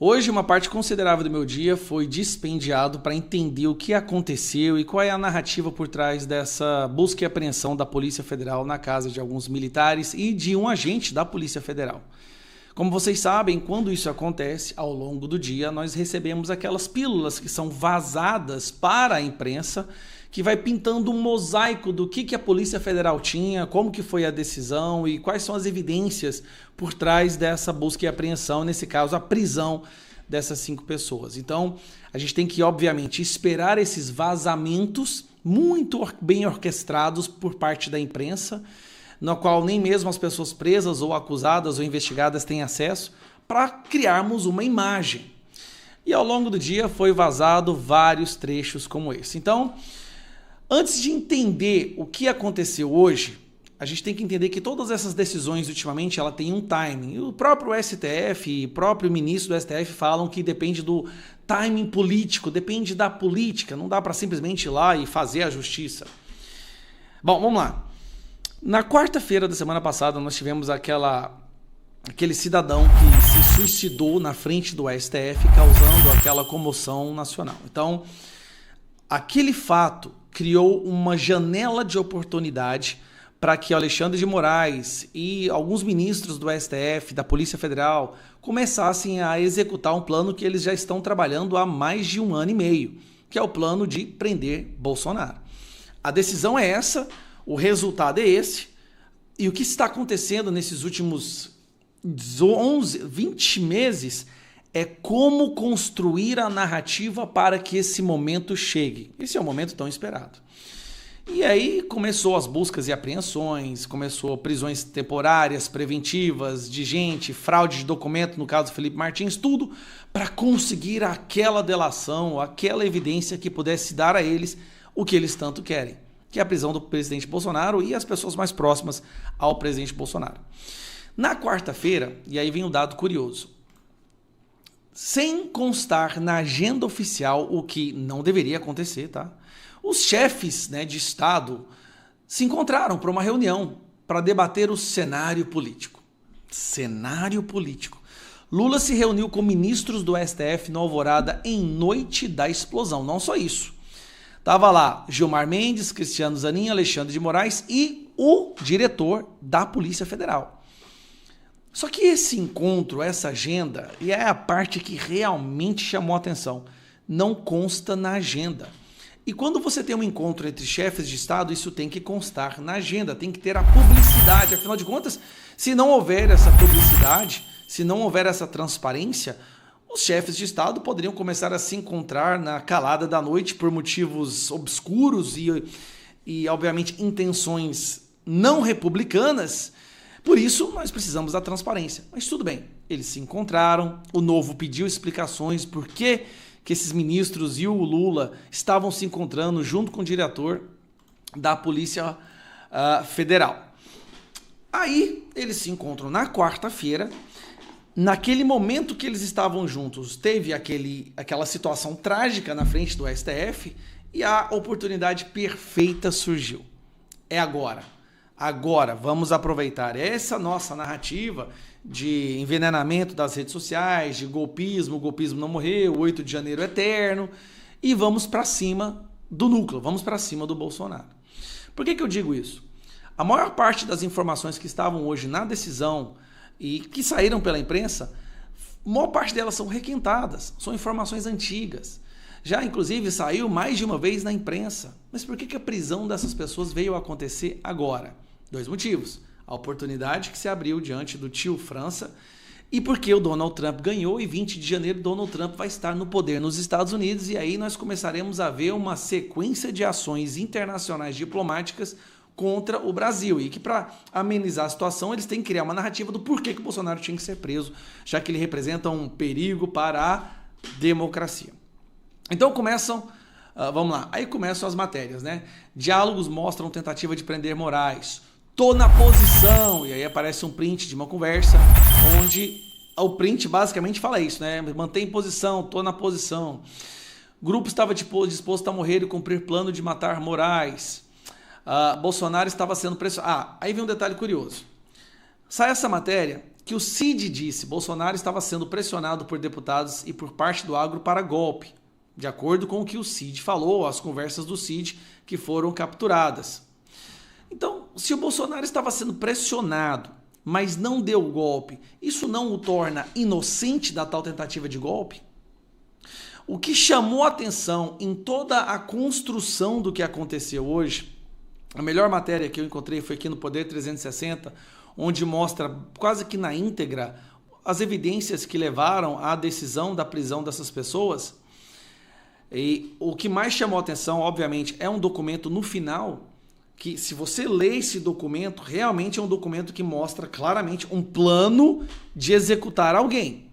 Hoje, uma parte considerável do meu dia foi dispendiado para entender o que aconteceu e qual é a narrativa por trás dessa busca e apreensão da Polícia Federal na casa de alguns militares e de um agente da Polícia Federal. Como vocês sabem, quando isso acontece, ao longo do dia, nós recebemos aquelas pílulas que são vazadas para a imprensa, que vai pintando um mosaico do que a Polícia Federal tinha, como que foi a decisão e quais são as evidências por trás dessa busca e apreensão, nesse caso, a prisão dessas 5 pessoas. Então, a gente tem que, obviamente, esperar esses vazamentos muito bem orquestrados por parte da imprensa, no qual nem mesmo as pessoas presas ou acusadas ou investigadas têm acesso, para criarmos uma imagem. E ao longo do dia foi vazado vários trechos como esse. Então, antes de entender o que aconteceu hoje, a gente tem que entender que todas essas decisões ultimamente ela tem um timing. O próprio STF e o próprio ministro do STF falam que depende do timing político, depende da política, não dá para simplesmente ir lá e fazer a justiça. Bom, vamos lá. Na quarta-feira da semana passada, nós tivemos aquele cidadão que se suicidou na frente do STF, causando aquela comoção nacional. Então, aquele fato criou uma janela de oportunidade para que Alexandre de Moraes e alguns ministros do STF, da Polícia Federal, começassem a executar um plano que eles já estão trabalhando há mais de 1 ano e meio, que é o plano de prender Bolsonaro. A decisão é essa, o resultado é esse, e o que está acontecendo nesses últimos 20 meses é como construir a narrativa para que esse momento chegue. Esse é o momento tão esperado. E aí começou as buscas e apreensões, começou prisões temporárias, preventivas de gente, fraude de documento, no caso do Felipe Martins, tudo para conseguir aquela delação, aquela evidência que pudesse dar a eles o que eles tanto querem, que é a prisão do presidente Bolsonaro e as pessoas mais próximas ao presidente Bolsonaro. Na quarta-feira, e aí vem um dado curioso, sem constar na agenda oficial, o que não deveria acontecer, tá? Os chefes, de Estado se encontraram para uma reunião para debater o cenário político. Cenário político. Lula se reuniu com ministros do STF no Alvorada em noite da explosão. Não só isso. Tava lá Gilmar Mendes, Cristiano Zanin, Alexandre de Moraes e o diretor da Polícia Federal. Só que esse encontro, essa agenda, e é a parte que realmente chamou a atenção, não consta na agenda. E quando você tem um encontro entre chefes de Estado, isso tem que constar na agenda, tem que ter a publicidade. Afinal de contas, se não houver essa publicidade, se não houver essa transparência, os chefes de Estado poderiam começar a se encontrar na calada da noite por motivos obscuros e obviamente, intenções não republicanas. Por isso, nós precisamos da transparência. Mas tudo bem, eles se encontraram, o Novo pediu explicações por que esses ministros e o Lula estavam se encontrando junto com o diretor da Polícia Federal. Aí, eles se encontram na quarta-feira. Naquele momento que eles estavam juntos, teve aquela situação trágica na frente do STF e a oportunidade perfeita surgiu. É agora. Agora, vamos aproveitar essa nossa narrativa de envenenamento das redes sociais, de golpismo, o golpismo não morreu, 8 de janeiro eterno, e vamos para cima do núcleo, vamos para cima do Bolsonaro. Por que eu digo isso? A maior parte das informações que estavam hoje na decisão e que saíram pela imprensa, a maior parte delas são requentadas, são informações antigas. Já, inclusive, saiu mais de uma vez na imprensa. Mas por que a prisão dessas pessoas veio a acontecer agora? 2 motivos. A oportunidade que se abriu diante do tio França e porque o Donald Trump ganhou e 20 de janeiro Donald Trump vai estar no poder nos Estados Unidos e aí nós começaremos a ver uma sequência de ações internacionais diplomáticas contra o Brasil e que para amenizar a situação eles têm que criar uma narrativa do porquê que o Bolsonaro tinha que ser preso, já que ele representa um perigo para a democracia. Então vamos lá, aí começam as matérias, Diálogos mostram tentativa de prender Moraes. Tô na posição, e aí aparece um print de uma conversa, onde o print basicamente fala isso, Mantém posição, tô na posição. Grupo estava disposto a morrer e cumprir plano de matar Moraes. Bolsonaro estava sendo pressionado. Aí vem um detalhe curioso. Sai essa matéria que o Cid disse: Bolsonaro estava sendo pressionado por deputados e por parte do agro para golpe, de acordo com o que o Cid falou, as conversas do Cid que foram capturadas. Então, se o Bolsonaro estava sendo pressionado, mas não deu golpe, isso não o torna inocente da tal tentativa de golpe? O que chamou a atenção em toda a construção do que aconteceu hoje, a melhor matéria que eu encontrei foi aqui no Poder 360, onde mostra quase que na íntegra as evidências que levaram à decisão da prisão dessas pessoas. E o que mais chamou a atenção, obviamente, é um documento no final, que se você lê esse documento, realmente é um documento que mostra claramente um plano de executar alguém.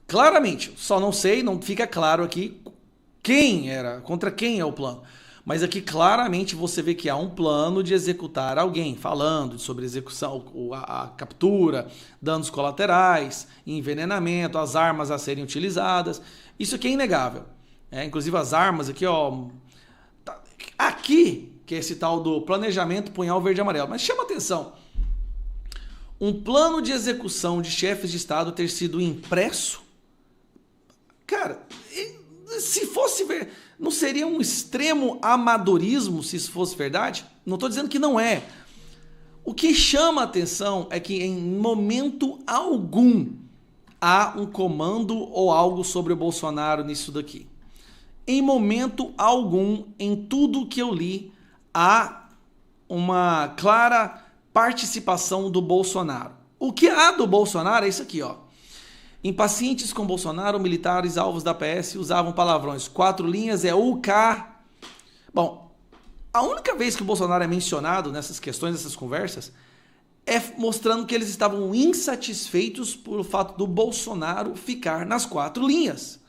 Claramente, só não sei, não fica claro aqui quem era, contra quem é o plano. Mas aqui claramente você vê que há um plano de executar alguém, falando sobre execução, a captura, danos colaterais, envenenamento, as armas a serem utilizadas. Isso aqui é inegável. Inclusive as armas aqui, ó. Aqui, que é esse tal do planejamento punhal verde e amarelo. Mas chama atenção. Um plano de execução de chefes de Estado ter sido impresso. Cara, se fosse ver, não seria um extremo amadorismo se isso fosse verdade? Não estou dizendo que não é. O que chama a atenção é que em momento algum há um comando ou algo sobre o Bolsonaro nisso daqui. Em momento algum, em tudo que eu li, há uma clara participação do Bolsonaro. O que há do Bolsonaro é isso aqui, ó. Em pacientes com Bolsonaro, militares alvos da PS usavam palavrões. 4 linhas é UK. Bom, a única vez que o Bolsonaro é mencionado nessas questões, nessas conversas, é mostrando que eles estavam insatisfeitos por o fato do Bolsonaro ficar nas 4 linhas.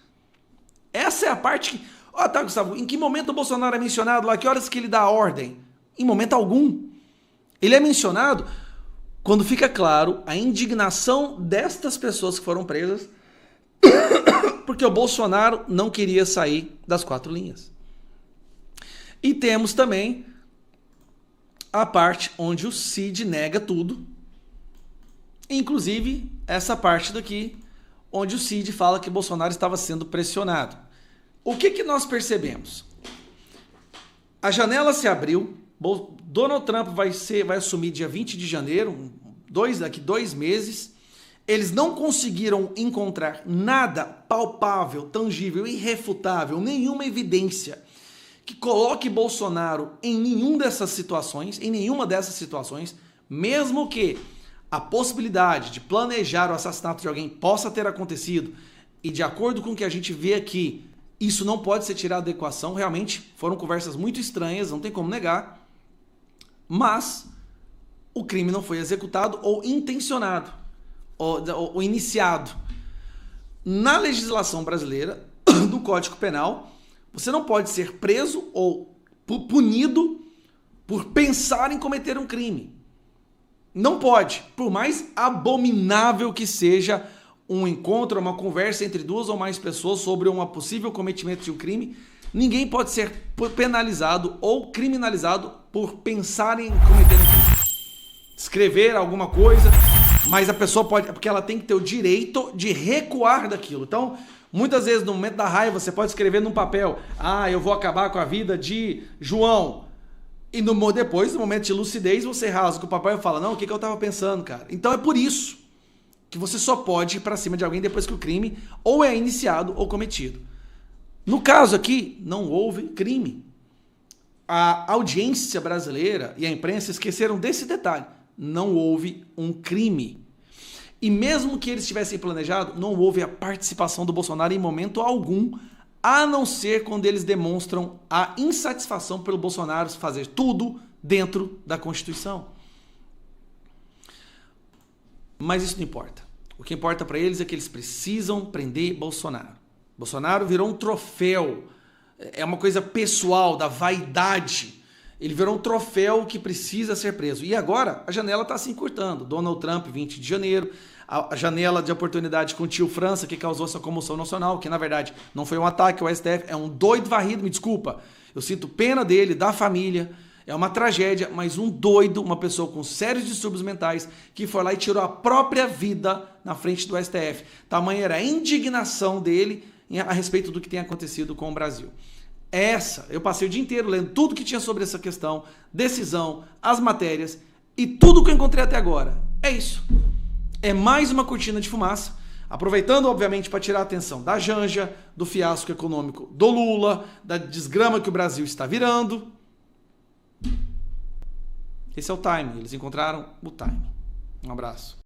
Essa é a parte que... Ó, tá, Gustavo, em que momento o Bolsonaro é mencionado lá? Que horas que ele dá a ordem? Em momento algum. Ele é mencionado quando fica claro a indignação destas pessoas que foram presas porque o Bolsonaro não queria sair das 4 linhas. E temos também a parte onde o Cid nega tudo, inclusive essa parte daqui, onde o Cid fala que Bolsonaro estava sendo pressionado. O que nós percebemos? A janela se abriu, Donald Trump vai assumir dia 20 de janeiro, daqui 2 meses. Eles não conseguiram encontrar nada palpável, tangível, irrefutável, nenhuma evidência que coloque Bolsonaro em nenhuma dessas situações, mesmo que a possibilidade de planejar o assassinato de alguém possa ter acontecido, e de acordo com o que a gente vê aqui, isso não pode ser tirado da equação. Realmente foram conversas muito estranhas, não tem como negar, mas o crime não foi executado ou intencionado, ou iniciado. Na legislação brasileira, do Código Penal, você não pode ser preso ou punido por pensar em cometer um crime. Não pode, por mais abominável que seja um encontro, uma conversa entre 2 ou mais pessoas sobre um possível cometimento de um crime, ninguém pode ser penalizado ou criminalizado por pensar em cometer um crime. Escrever alguma coisa, mas a pessoa pode, porque ela tem que ter o direito de recuar daquilo. Então, muitas vezes no momento da raiva, você pode escrever num papel: eu vou acabar com a vida de João. E depois, no momento de lucidez, você rasga o papel e fala: não, o que eu estava pensando, cara? Então é por isso que você só pode ir para cima de alguém depois que o crime ou é iniciado ou cometido. No caso aqui, não houve crime. A audiência brasileira e a imprensa esqueceram desse detalhe. Não houve um crime. E mesmo que eles tivessem planejado, não houve a participação do Bolsonaro em momento algum, a não ser quando eles demonstram a insatisfação pelo Bolsonaro fazer tudo dentro da Constituição. Mas isso não importa. O que importa para eles é que eles precisam prender Bolsonaro. Bolsonaro virou um troféu. É uma coisa pessoal, da vaidade. Ele virou um troféu que precisa ser preso. E agora a janela está se encurtando. Donald Trump, 20 de janeiro. A janela de oportunidade com o tio França, que causou essa comoção nacional, que na verdade não foi um ataque ao STF, é um doido varrido, me desculpa. Eu sinto pena dele, da família. É uma tragédia, mas um doido, uma pessoa com sérios distúrbios mentais, que foi lá e tirou a própria vida na frente do STF. Tamanha era a indignação dele a respeito do que tem acontecido com o Brasil. Eu passei o dia inteiro lendo tudo que tinha sobre essa questão, decisão, as matérias e tudo que eu encontrei até agora. É isso. É mais uma cortina de fumaça, aproveitando, obviamente, para tirar a atenção da Janja, do fiasco econômico do Lula, da desgrama que o Brasil está virando. Esse é o time. Eles encontraram o time. Um abraço.